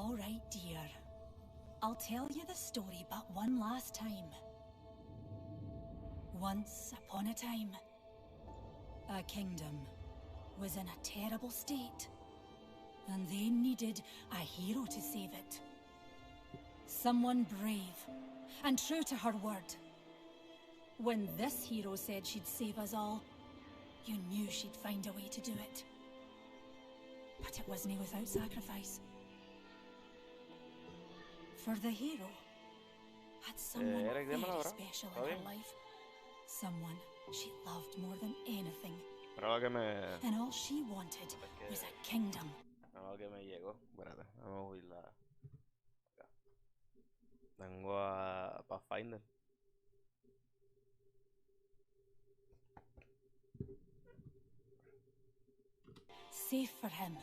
All right, dear. I'll tell you the story but one last time. Once upon a time, a kingdom was in a terrible state, and they needed a hero to save it. Someone brave and true to her word. When this hero said she'd save us all, you knew she'd find a way to do it. But it wasn't without sacrifice. For the hero had someone very special in her life. Someone she loved more than anything. And all she wanted was a kingdom. Que me llegó. Espérate, vamos a oírla. Acá. Tengo a Pathfinder. Safe for him.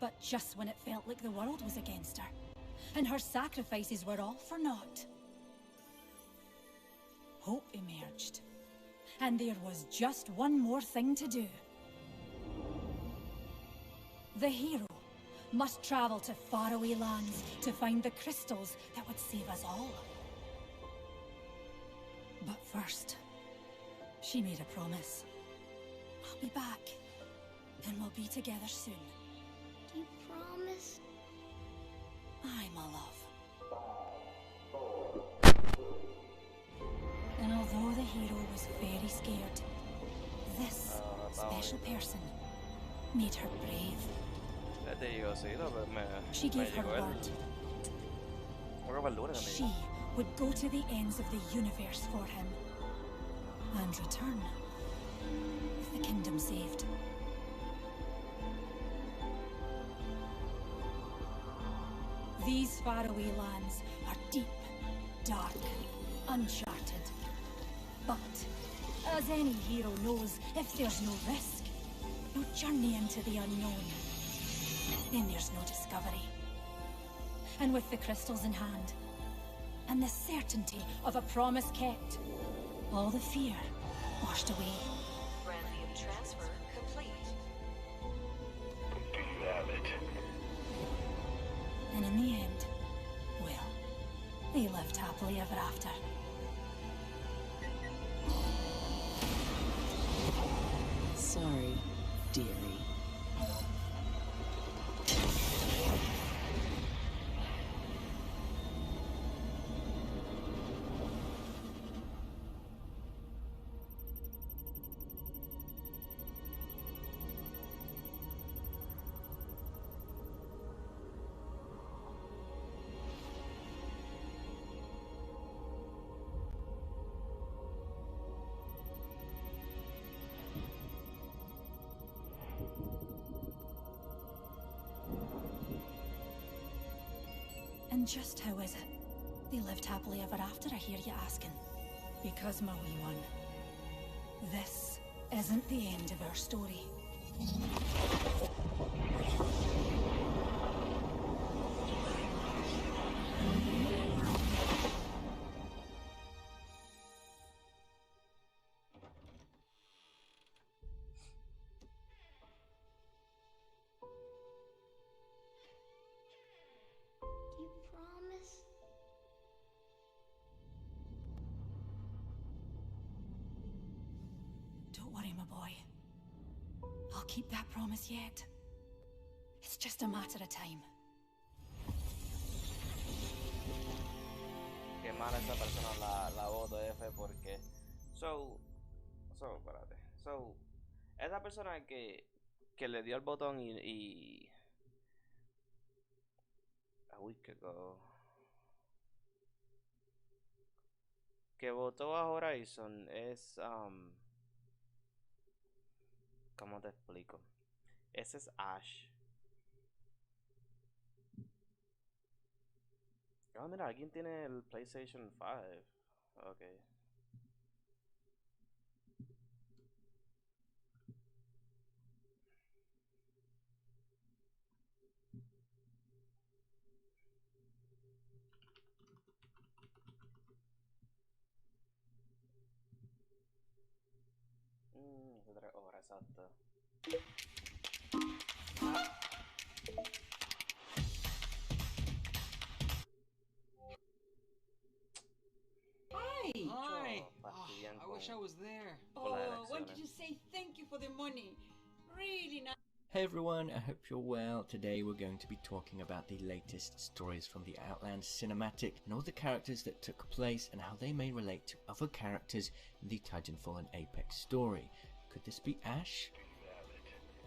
But just when it felt like the world was against her, and her sacrifices were all for naught, hope emerged. And there was just one more thing to do. The hero must travel to faraway lands to find the crystals that would save us all. But first, she made a promise. I'll be back, and we'll be together soon. You promise? Aye, my love. And although the hero was very scared, this special person made her brave. She gave her word. She would go to the ends of the universe for him and return with the kingdom saved. These faraway lands are deep, dark, uncharted. But, as any hero knows, if there's no risk, no journey into the unknown, then there's no discovery. And with the crystals in hand, and the certainty of a promise kept, all the fear washed away. Randium transfer complete. Do you have it? And in the end, well, they lived happily ever after. Sorry, dearie. And just how is it they lived happily ever after, I hear you asking? Because, my wee one, this isn't the end of our story. You promise? Don't worry, my boy. I'll keep that promise yet. It's just a matter of time. Qué mala esa persona la voz de F porque espérate. Esa persona que le dio el botón y uy, que votó a Horizon es ¿cómo te explico? Ese es Ash. Oh, mira, alguien tiene el PlayStation 5. Ok. Hace 3 horas, exacto. funny. Really nice. Hey everyone, I hope you're well. Today we're going to be talking about the latest stories from the Outland cinematic and all the characters that took place and how they may relate to other characters in the Titanfall and Apex story. Could this be Ash?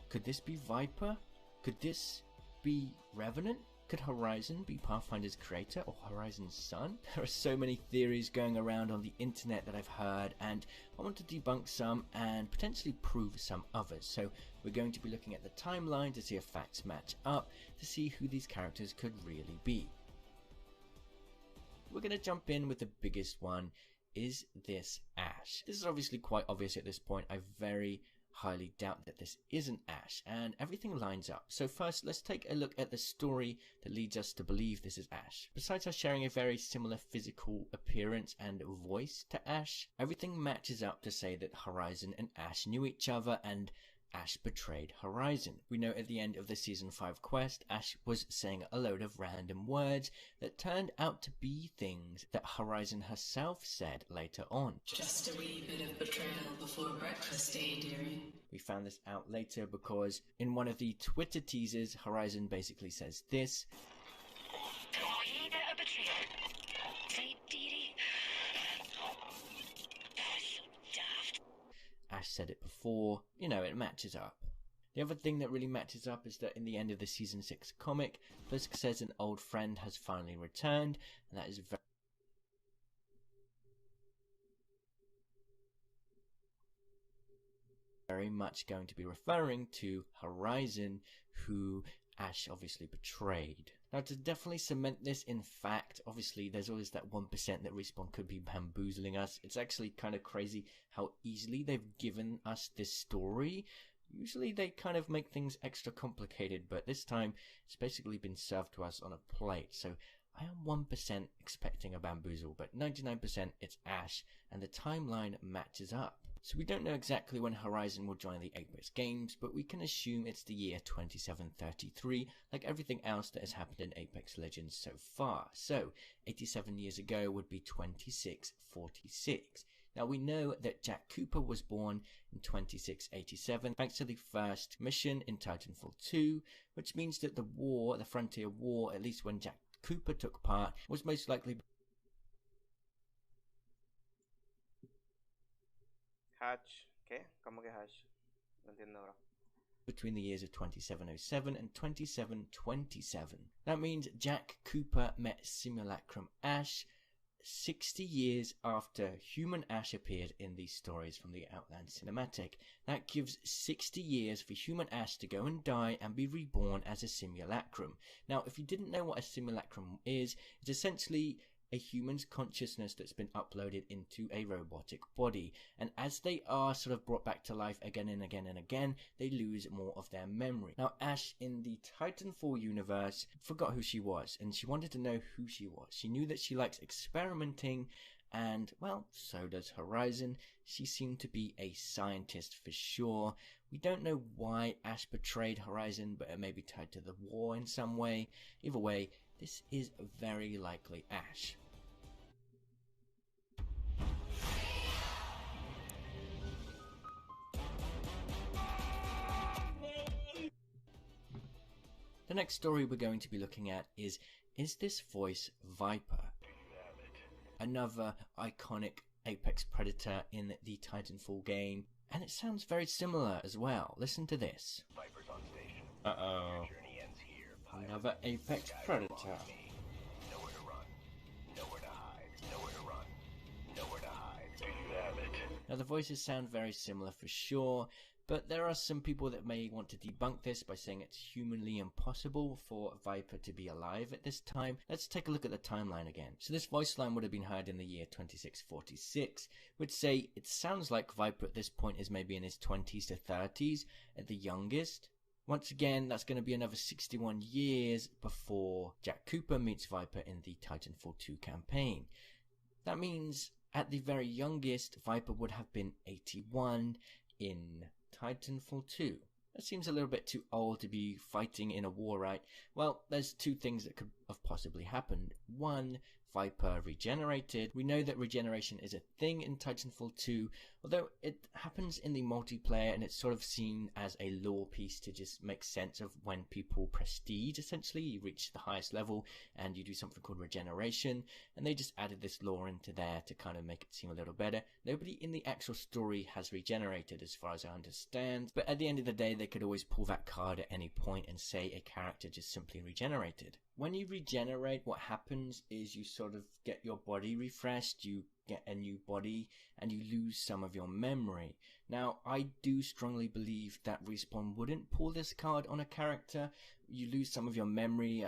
Could this be Viper? Could this be Revenant? Could Horizon be Pathfinder's creator or Horizon's son? There are so many theories going around on the internet that I've heard, and I want to debunk some and potentially prove some others. So we're going to be looking at the timeline to see if facts match up, to see who these characters could really be. We're going to jump in with the biggest one. Is this Ash? This is obviously quite obvious at this point. I very highly doubt that this isn't Ash, and everything lines up. So first, let's take a look at the story that leads us to believe this is Ash. Besides us sharing a very similar physical appearance and voice to Ash, everything matches up to say that Horizon and Ash knew each other and Ash betrayed Horizon. We know at the end of the Season 5 quest, Ash was saying a load of random words that turned out to be things that Horizon herself said later on. Just a wee bit of betrayal before breakfast, eh, dearie? We found this out later because in one of the Twitter teasers, Horizon basically says this. Ash said it before, you know, it matches up. The other thing that really matches up is that in the end of the Season 6 comic, Fisk says an old friend has finally returned, and that is very much going to be referring to Horizon, who Ash obviously betrayed. Now, to definitely cement this in fact, obviously there's always that 1% that Respawn could be bamboozling us. It's actually kind of crazy how easily they've given us this story. Usually they kind of make things extra complicated, but this time it's basically been served to us on a plate. So I am 1% expecting a bamboozle, but 99% it's Ash, and the timeline matches up. So we don't know exactly when Horizon will join the Apex games, but we can assume it's the year 2733, like everything else that has happened in Apex Legends so far. So 87 years ago would be 2646. Now we know that Jack Cooper was born in 2687 thanks to the first mission in Titanfall 2, which means that the war, the Frontier War, at least when Jack Cooper took part, was most likely Hatch. ¿Qué? ¿Cómo que Hatch? No entiendo ahora. Between the years of 2707 and 2727. That means Jack Cooper met Simulacrum Ash 60 years after human Ash appeared in these stories from the Outland cinematic. That gives 60 years for human Ash to go and die and be reborn as a simulacrum. Now, if you didn't know what a simulacrum is, it's essentially a human's consciousness that's been uploaded into a robotic body, and as they are sort of brought back to life again and again and again, they lose more of their memory. Now Ash in the Titanfall universe forgot who she was, and she wanted to know who she was. She knew that she likes experimenting, and well, so does Horizon. She seemed to be a scientist for sure. We don't know why Ash betrayed Horizon, but it may be tied to the war in some way. Either way, this is very likely Ash. The next story we're going to be looking at is this voice Viper? Another iconic Apex Predator in the Titanfall game, and it sounds very similar as well. Listen to this. Viper's on station. Uh-oh. Your journey ends here, pilot. Another Apex Guys Predator. belong to me. Nowhere to run. Nowhere to hide. Nowhere to run. Nowhere to hide. There you have it. Now the voices sound very similar for sure, but there are some people that may want to debunk this by saying it's humanly impossible for Viper to be alive at this time. Let's take a look at the timeline again. So this voice line would have been heard in the year 2646, which say it sounds like Viper at this point is maybe in his 20s to 30s at the youngest. Once again, that's going to be another 61 years before Jack Cooper meets Viper in the Titanfall 2 campaign. That means at the very youngest, Viper would have been 81 in Titanfall 2. That seems a little bit too old to be fighting in a war, right? Well, there's two things that could have possibly happened. One, Viper regenerated. We know that regeneration is a thing in Titanfall 2, although it happens in the multiplayer and it's sort of seen as a lore piece to just make sense of when people prestige, essentially. You reach the highest level and you do something called regeneration, and they just added this lore into there to kind of make it seem a little better. Nobody in the actual story has regenerated as far as I understand, but at the end of the day they could always pull that card at any point and say a character just simply regenerated. When you regenerate, what happens is you sort of get your body refreshed, you get a new body, and you lose some of your memory. Now, I do strongly believe that Respawn wouldn't pull this card on a character. You lose some of your memory,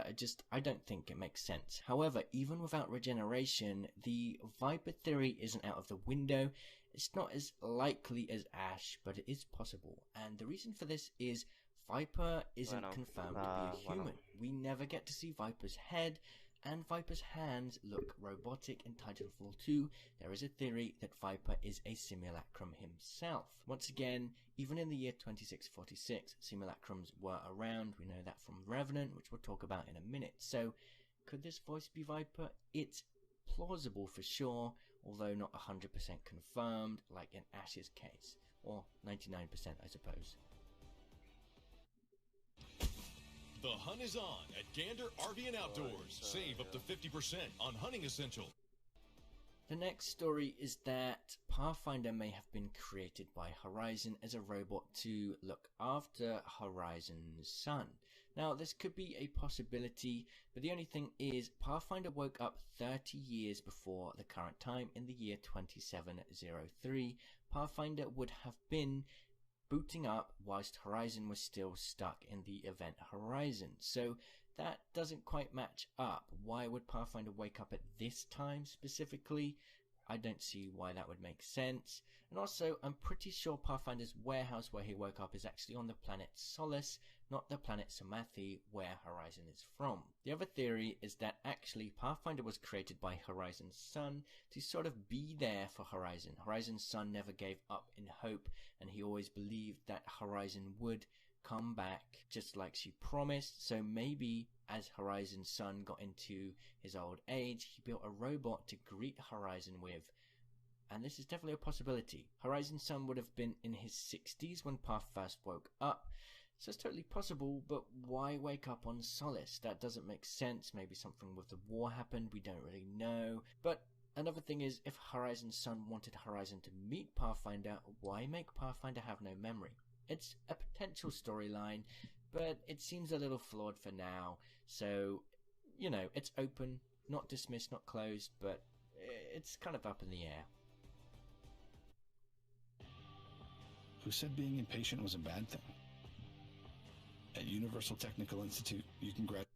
I don't think it makes sense. However, even without regeneration, the Viper theory isn't out of the window. It's not as likely as Ash, but it is possible. And the reason for this is Viper isn't confirmed to be a human. We never get to see Viper's head, and Viper's hands look robotic in Titanfall 2. There is a theory that Viper is a simulacrum himself. Once again, even in the year 2646, simulacrums were around. We know that from Revenant, which we'll talk about in a minute. So, could this voice be Viper? It's plausible for sure, although not 100% confirmed, like in Ash's case. Or 99%, I suppose. The hunt is on at Gander RV and Outdoors. Save up to 50% on hunting essentials. The next story is that Pathfinder may have been created by Horizon as a robot to look after Horizon's son. Now, this could be a possibility, but the only thing is Pathfinder woke up 30 years before the current time in the year 2703. Pathfinder would have been booting up whilst Horizon was still stuck in the event Horizon. So that doesn't quite match up. Why would Pathfinder wake up at this time specifically? I don't see why that would make sense. And also, I'm pretty sure Pathfinder's warehouse where he woke up is actually on the planet Solace, not the planet Samathi where Horizon is from. The other theory is that actually Pathfinder was created by Horizon's son to sort of be there for Horizon. Horizon's son never gave up in hope, and he always believed that Horizon would come back just like she promised. So maybe as Horizon's son got into his old age, he built a robot to greet Horizon with. And this is definitely a possibility. Horizon's son would have been in his 60s when Path first woke up. So it's totally possible, but why wake up on Solace? That doesn't make sense. Maybe something with the war happened, we don't really know. But another thing is, if Horizon's son wanted Horizon to meet Pathfinder, why make Pathfinder have no memory? It's a potential storyline, but it seems a little flawed for now. So, you know, it's open, not dismissed, not closed, but it's kind of up in the air. Who said being impatient was a bad thing? At Universal Technical Institute, you can graduate.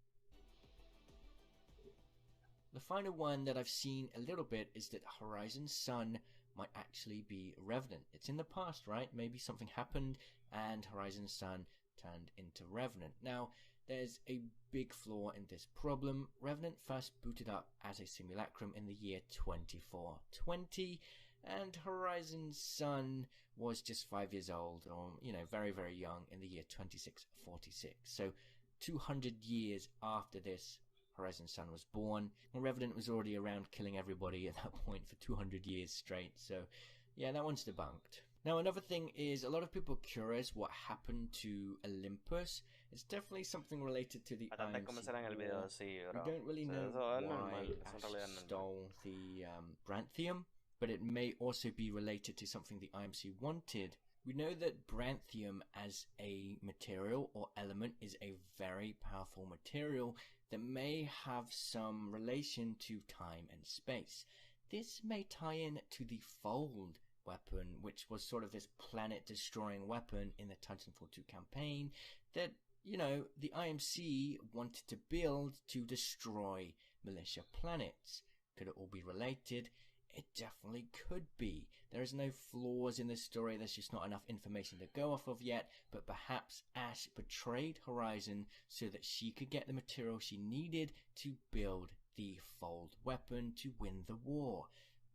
The final one that I've seen a little bit is that Horizon's son might actually be Revenant. It's in the past, right? Maybe something happened and Horizon's son turned into Revenant. Now, there's a big flaw in this problem. Revenant first booted up as a simulacrum in the year 2420, and Horizon's son was just 5 years old, or, you know, very, very young in the year 2646. So 200 years after this, Horizon's son was born, and Revenant was already around killing everybody at that point for 200 years straight. So yeah, that one's debunked. Now, another thing is, a lot of people are curious what happened to Olympus. It's definitely something related to the Bastante IMC comenzará en el video war. así, We bro. don't really O sea, know eso es why normal, eso en Ash realidad es normal. stole the Branthium, but it may also be related to something the IMC wanted. We know that Branthium as a material or element is a very powerful material that may have some relation to time and space. This may tie in to the Fold weapon, which was sort of this planet-destroying weapon in the Titanfall 2 campaign that, you know, the IMC wanted to build to destroy militia planets. Could it all be related? It definitely could be. There is no flaws in this story, there's just not enough information to go off of yet, but perhaps Ash betrayed Horizon so that she could get the material she needed to build the Fold weapon to win the war.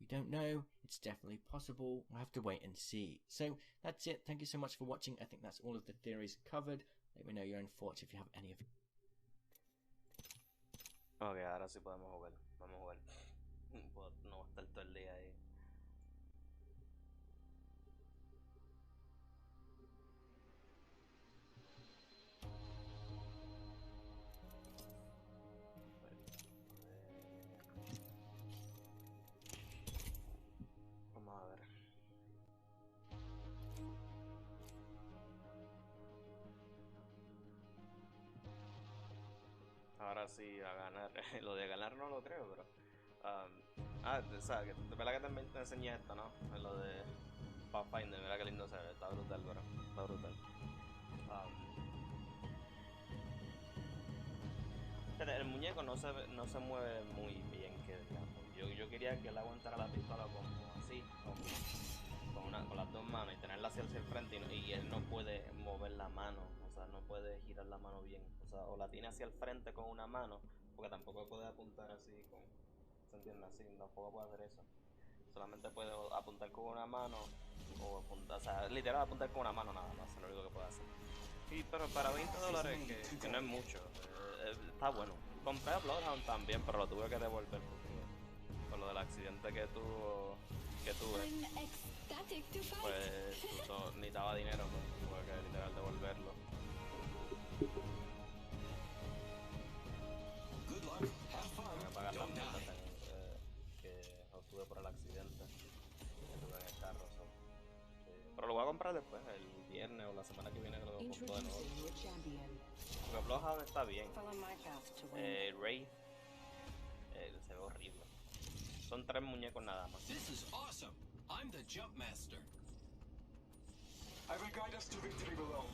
We don't know, it's definitely possible, we'll have to wait and see. So that's it, thank you so much for watching. I think that's all of the theories covered. Let me know your own thoughts if you have any of Ok, ahora sí podemos jugar. Vamos a jugar. No va a estar todo el día ahí. Vamos a ver. Ahora sí a ganar. Lo de ganar no lo creo, pero. O sea, que de verdad que también te enseñé esto, ¿no? Lo de Pathfinder, mira que lindo se ve, está brutal, bro. Está brutal. El muñeco no se mueve muy bien, que digamos. Yo quería que él aguantara la pistola como así, con las dos manos y tenerla hacia el frente y él no puede mover la mano, o sea, no puede girar la mano bien, o sea, o la tiene hacia el frente con una mano, porque tampoco puede apuntar así, ¿se entiende? Así, tampoco puede hacer eso. Solamente puede apuntar con una mano o apuntar, o sea, literal apuntar con una mano nada más, es lo único que puede hacer. Sí, pero para $20 que no es mucho, está bueno. Compré a Bloodhound también, pero lo tuve que devolver por lo del accidente que tuve. Pues necesitaba dinero, pues tuve que literal devolverlo. Tengo que pagar las multas que obtuve por el accidente que tuve en el carro. Pero lo voy a comprar después, el viernes o la semana que viene, que lo compro de nuevo. Porque Bloodhound está bien. Wraith se ve horrible. Son 3 muñecos nada más. This is awesome. I'm the jump master. I will guide us to victory below.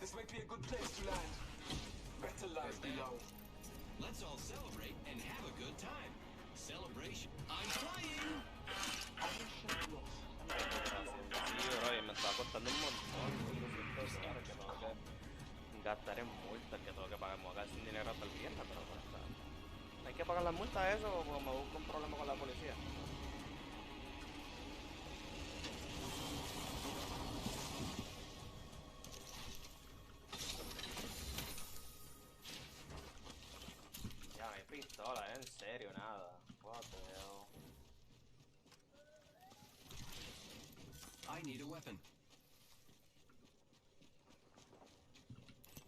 This might be a good place to land. Better lies below. Let's all celebrate and have a good time. Celebration. I'm flying. Sí, bro, y me está costando un montón. $200 que tengo que gastar en multas, que tengo que pagar. Me voy a quedar sin dinero hasta el viernes, pero pues está. Hay que pagar las multas, eso, o me busco un problema con la policía. Ya, no hay pistola, en serio, nada. What the hell. I need a weapon.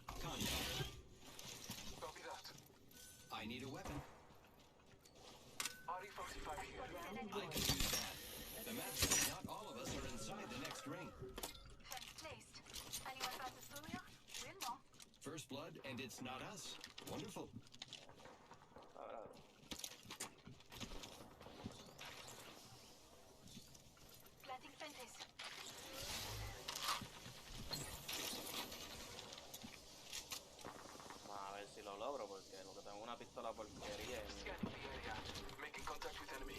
Contact. Copy that. I need a weapon. RE45 here. I can use that. The map says not all of us are inside the next ring. Fence placed. Anyone pass the through here? We'll know. First blood, and it's not us. Wonderful. Planting fences. Vamos a ver si lo logro, porque lo que tengo es una pistola porquería. Scanning the area. Making contact with enemy.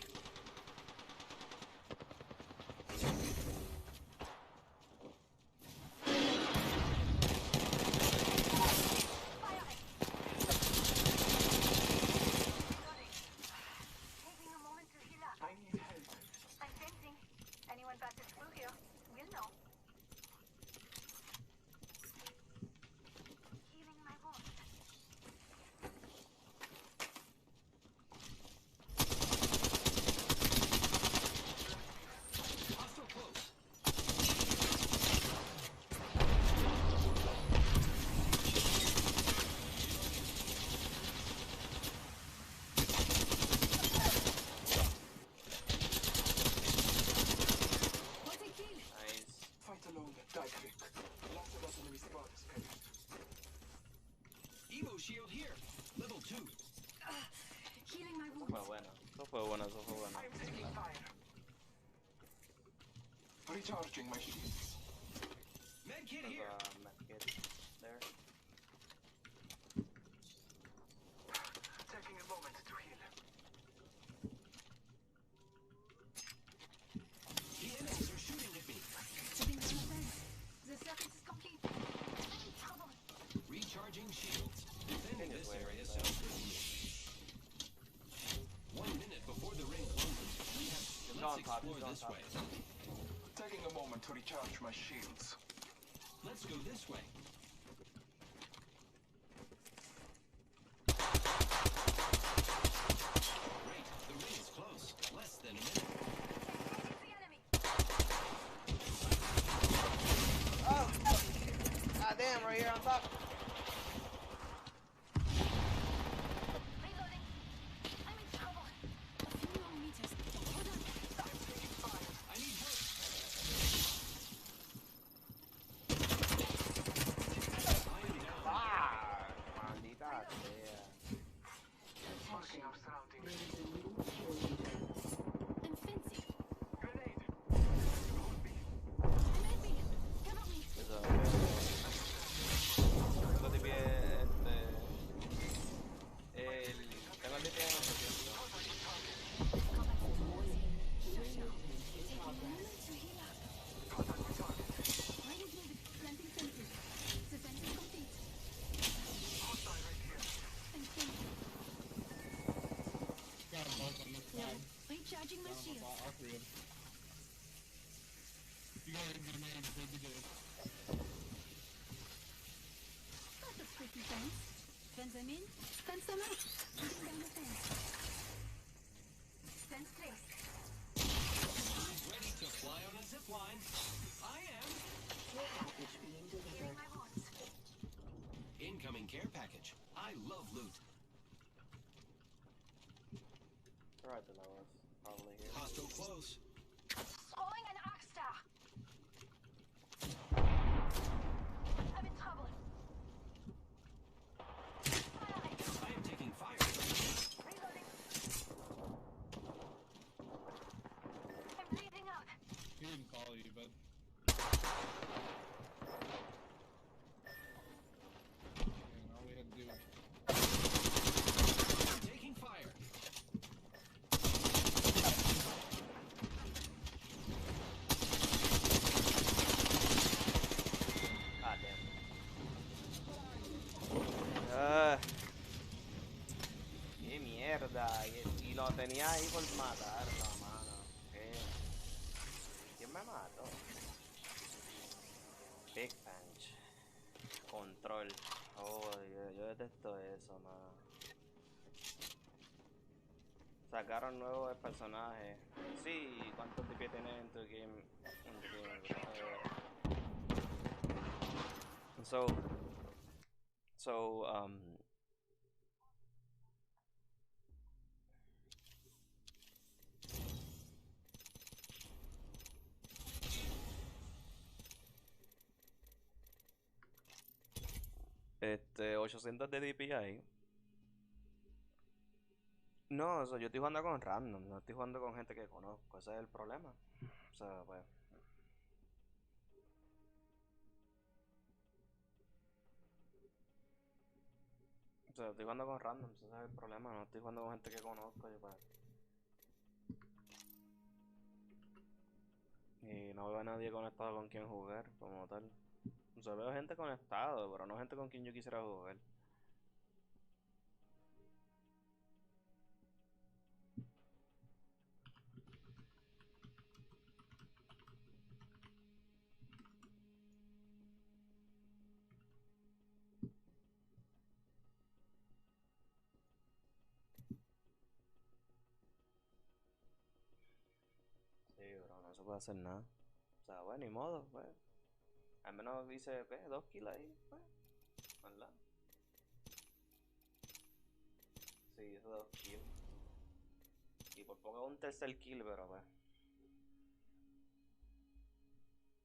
Taking a moment to heal up. I need help. I'm fencing. Anyone passes through here? We'll know. Healing my wound. Hostile close. Nice. Fight alone, die quick. Last of us enemy squad is finished. Evo shield here. Level 2. Healing my Eso wounds. fue bueno. Eso fue bueno, eso fue bueno. I'm taking fire. Recharging my shields. Medkit There's here. a medkit there. Taking a moment to heal. The enemies are shooting at me. Sitting on the fence. The circuit is complete. Recharging shields. Defending this area sounds good to me. 1 minute before the ring closes. Let's explore this way. Taking a moment to recharge my shields. Let's go this way. avanzar. Reloading. I'm in trouble. A few more meters. Hold on. I'm taking fire. I need help. I am down. Ah, maldita sea. Marking our surroundings. I'm fencing. Grenade. I'm moving. Cover me. Eso tipi es tengo el tipi en 800. Combat towards you. Shush now. Take a moment to heal up. Right included. Planting fences. The fence is complete. I'm fencing. Got them both on this side. Recharging my Got them shield. all three of them. You got a grenade, big to do. That looks pretty fence. Fence I'm in. Fence I'm out. Putting down the fence. Fence placed. Ready to fly on a zip line. I am. Healing my wounds. Incoming care package. I love loot. Right below us, probably here. Hostile close. Throwing an arc star. I'm in trouble. I am taking fire. Reloading. I'm bleeding out. He didn't follow you, but all we had to do was I'm taking fire. God damn. Ah, qué mierda. Y lo tenía ahí por matarlo, mano. ¿Quién me mató? Big Punch. Control. Oh, yo detesto eso, mano. Sacaron nuevos personajes. Sí, ¿cuántos DP tienes en tu game? So, 800 de DPI. No, o sea, yo estoy jugando con random, no estoy jugando con gente que conozco, ese es el problema. O sea, pues. O sea, estoy jugando con random, ese es el problema, no estoy jugando con gente que conozco, y pues. Y no veo a nadie conectado con quien jugar, como tal. O sea, veo gente conectado, pero no gente con quien yo quisiera jugar. Sí, bro, no se puede hacer nada. O sea, bueno, ni modo, pues. Al menos hice, ¿qué? 2 kills ahí, pues. ¿Verdad? Sí, hice 2 kills. Y por poco un tercer kill, pero pues.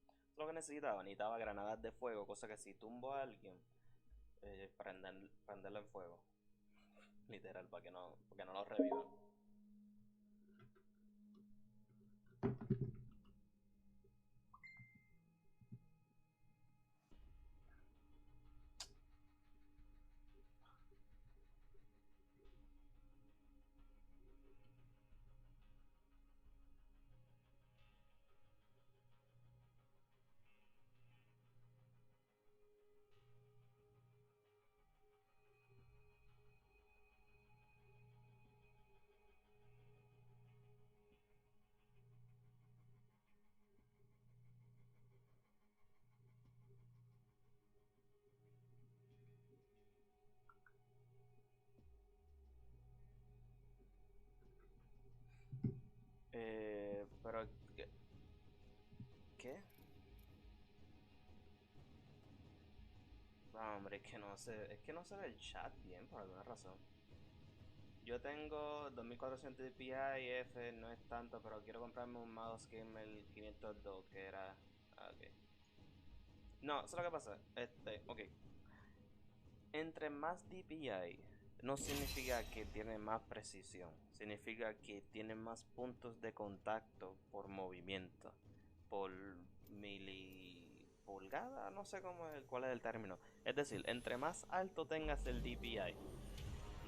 Eso es lo que necesitaba granadas de fuego, cosa que si tumbo a alguien, prenderlo en fuego. Literal, para que no lo revivan. Pero ¿qué? No, hombre, es que no se ve el chat bien por alguna razón. Yo tengo 2400 dpi, F no es tanto, pero quiero comprarme un mouse gamer 502 que era... ok. No, eso es lo que pasa. Ok. Entre más DPI no significa que tiene más precisión. Significa que tiene más puntos de contacto por movimiento. Por milipulgada, no sé cuál es el término. Es decir, entre más alto tengas el DPI,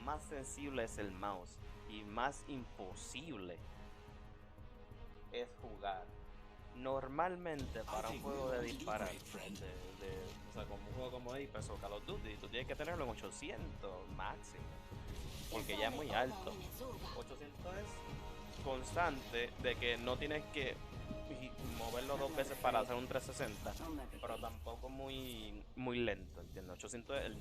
más sensible es el mouse y más imposible es jugar. Normalmente para un juego de disparar, o sea, como un juego como Apex o Call of Duty, tú tienes que tenerlo en 800 máximo, porque ya es muy alto. 800 es constante, de que no tienes que moverlo 2 veces para hacer un 360, pero tampoco muy lento, ¿entiendes? 800 es el